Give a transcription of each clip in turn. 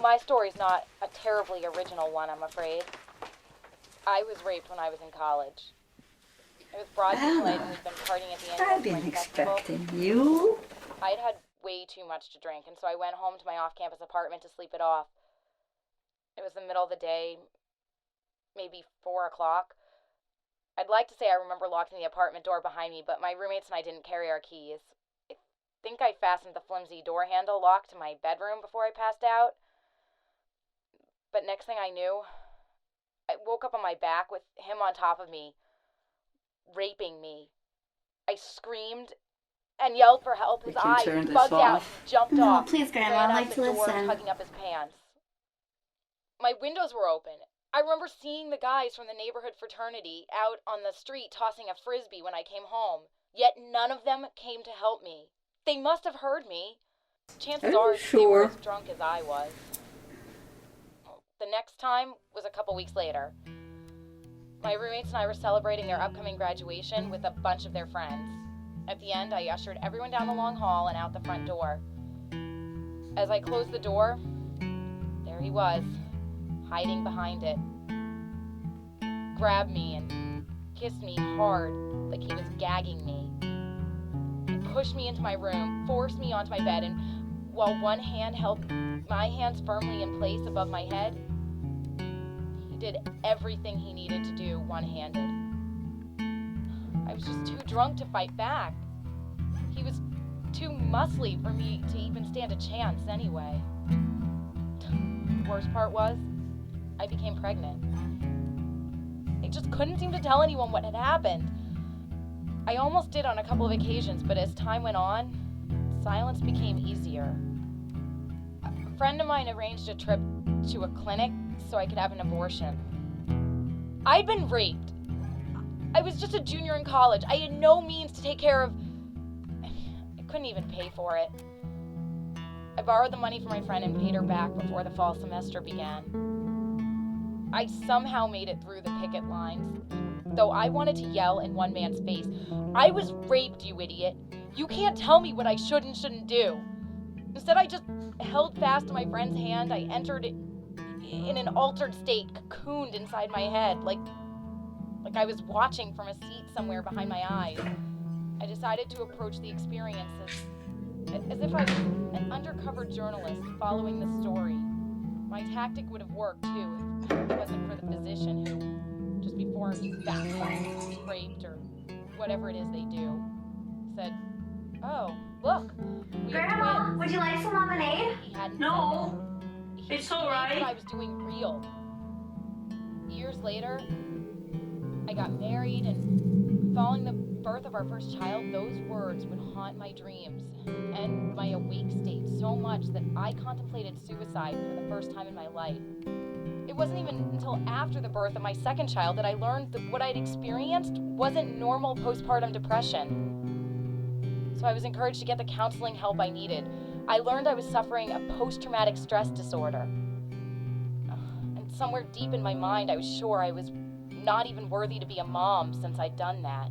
my story's not a terribly original one, I'm afraid. I was raped when I was in college. It was broad daylight and we'd been partying at the end I've of been the festival. expecting you. I'd had way too much to drink, and so I went home to my off-campus apartment to sleep it off. It was the middle of the day, maybe 4 o'clock. I'd like to say I remember locking the apartment door behind me, but my roommates and I didn't carry our keys. I think I fastened the flimsy door handle lock to my bedroom before I passed out. But next thing I knew, I woke up on my back with him on top of me, raping me. I screamed and yelled for help. His eyes bugged out, jumped off. No, please, Grandma, I'd like to listen. Tugging up his pants. My windows were open. I remember seeing the guys from the neighborhood fraternity out on the street tossing a frisbee when I came home, yet none of them came to help me. They must have heard me. Chances are they were as drunk as I was. The next time was a couple weeks later. My roommates and I were celebrating their upcoming graduation with a bunch of their friends. At the end, I ushered everyone down the long hall and out the front door. As I closed the door, there he was, hiding behind it. Grabbed me and kissed me hard, like he was gagging me. He pushed me into my room, forced me onto my bed, and while one hand held my hands firmly in place above my head, he did everything he needed to do one-handed. I was just too drunk to fight back. He was too muscly for me to even stand a chance anyway. The worst part was, I became pregnant. I just couldn't seem to tell anyone what had happened. I almost did on a couple of occasions, but as time went on, silence became easier. A friend of mine arranged a trip to a clinic so I could have an abortion. I'd been raped. I was just a junior in college. I had no means to take care of... I couldn't even pay for it. I borrowed the money from my friend and paid her back before the fall semester began. I somehow made it through the picket lines, though I wanted to yell in one man's face, "I was raped, you idiot. You can't tell me what I should and shouldn't do." Instead, I just held fast to my friend's hand. I entered in an altered state, cocooned inside my head, like I was watching from a seat somewhere behind my eyes. I decided to approach the experience as if I was an undercover journalist following the story. My tactic would have worked, too, if it wasn't for the physician who, just before backfired, raped, or whatever it is they do, said, "Oh, look, we have Grandma, twins." would you like some lemonade? He hadn't No, said it. it's all right. I was doing real. Years later, I got married, and following the birth of our first child, those words would haunt my dreams and my awake state so much that I contemplated suicide for the first time in my life. It wasn't even until after the birth of my second child that I learned that what I'd experienced wasn't normal postpartum depression. So I was encouraged to get the counseling help I needed. I learned I was suffering a post-traumatic stress disorder. And somewhere deep in my mind, I was sure I was not even worthy to be a mom since I'd done that.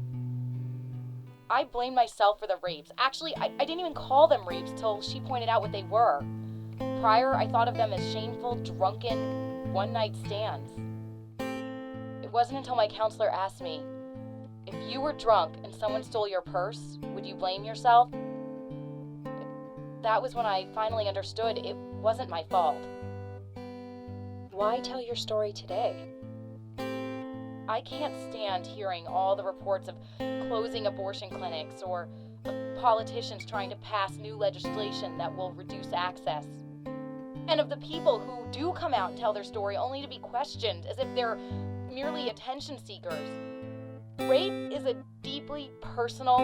I blamed myself for the rapes. Actually, I didn't even call them rapes till she pointed out what they were. Prior, I thought of them as shameful, drunken, one-night stands. It wasn't until my counselor asked me, "If you were drunk and someone stole your purse, would you blame yourself?" That was when I finally understood it wasn't my fault. Why tell your story today? I can't stand hearing all the reports of closing abortion clinics or of politicians trying to pass new legislation that will reduce access. And of the people who do come out and tell their story only to be questioned as if they're merely attention seekers. Rape is a deeply personal,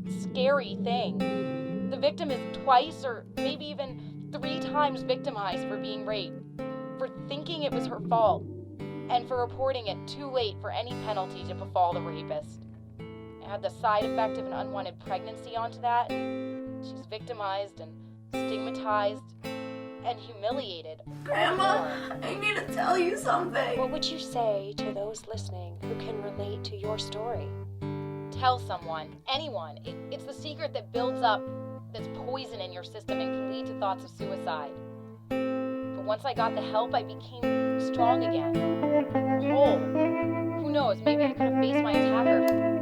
scary thing. The victim is twice or maybe even 3 times victimized for being raped, for thinking it was her fault, and for reporting it too late for any penalty to befall the rapist. Add the side effect of an unwanted pregnancy onto that, she's victimized and stigmatized and humiliated. Grandma, I need to tell you something. What would you say to those listening who can relate to your story? Tell someone, anyone. It's the secret that builds up, that's poison in your system and can lead to thoughts of suicide. once I got the help, I became strong again. Whole. Who knows, maybe I could have faced my attacker